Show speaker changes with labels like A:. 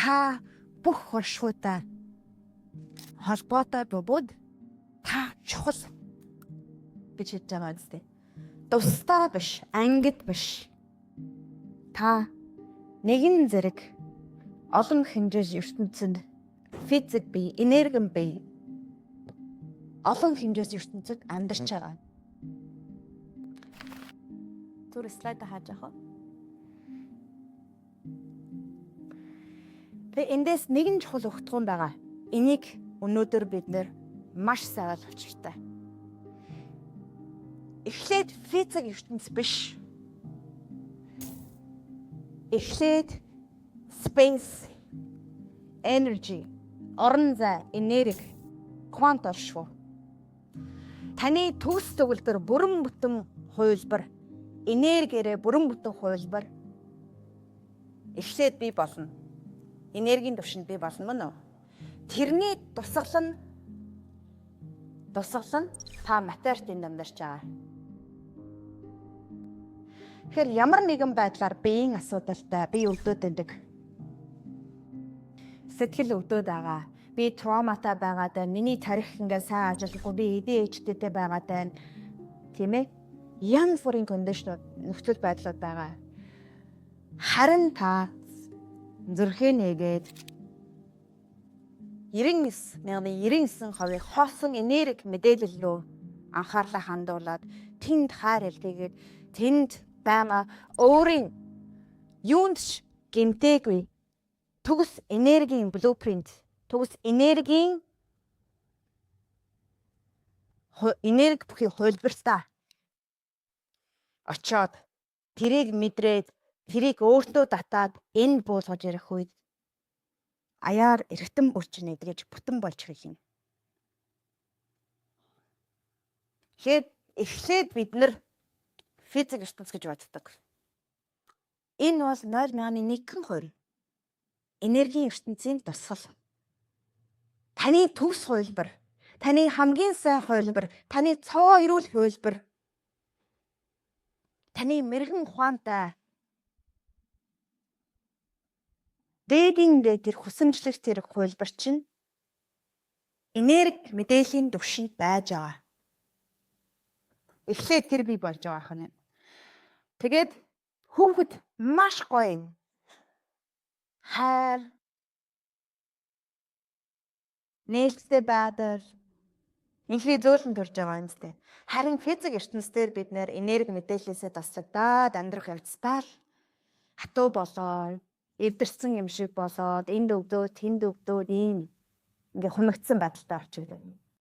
A: та бүх хуршгуудаа холбоотой бөгөөд та чухал гэж хэлж байгаа үстэй. Тусдаа биш, ангид биш. Та нэгэн зэрэг олон хэмжээс ертөнцид физик бий, энерги бий. Олон хэмжээс ертөнцид амьдарч байгаа. Түр слайд хааж авах. Тэгээ эндээс нэгэн чухал өгтгөн байгаа. Энийг өнөөдөр бид нэр маш сайн ойлгох хэрэгтэй. Эхлээд физик ертөнц биш. Эхлээд space, energy, орон зай, энерги, квант оршив. Таны төгс төгөлдөр бүрэн бүтэн хувилбар, энергиэрээ бүрэн бүтэн хувилбар эхлээд бий болно. Энергийн төвшөнд бий болно мөн үү? Тэрний тусгал нь та материалд амьдарч байгаа. Тэгэхээр ямар нэгэн байдлаар биеийн асуудалтай би өвдөд байдаг. Сэтгэл өвдөд байгаа. Би травматай байгаадаа миний тарих ингээ сайн ажиллахгүй би ADHD-тэй байгаадаа тийм ээ. Янз бүрийн кондишнууд нөхцөл байдлууд байгаа. Харин та зүрхээ нээгээд 99.99% хоосон энерги мэдээлэл рүү анхаарлаа хандуулад тэнд хайр илгээгээд тэнд байгаа өөрийн юунд ч гэмтээгүй төгс энергийн блупринт, төгс энерги бүхий хувилбартаа очоод тэрийг мэдрээд тэрийг өөртөө татаад энд буулгаж ярих үед аяар эргэтэн бүрч нэгдгэж бүтэн болж ирэх юм. Эхлээд бид нар физик ертөнц гэж боддог. Энэ бол 0.1% энергийн ертөнцийн тусгал. Таны төгс хувилбар, таны хамгийн сайн хувилбар, таны цоо эрүүл хувилбар, таны мэрэгэн ухаантай дээдийн тэр хүсэмжлэх тэр хувилбар чинь энерги мэдээллийн төвшөнд байж байгаа. Эхлээд тэр бий болж байгаа хань. Тэгээд хүүхэд маш гоё хайр нээлттэй байдаг инхний зөөлөн төрж байгаа юм зү. Харин физик ертөнцийн бид нэр энерги мэдээллээсээ тасрагдаад амьдрах явцдаа хатуу болоод эвдэрсэн юм шиг болоод энд өвдөө тэнд өвдөө ийм ингээ хумигдсан байдалтай орчуулдаг.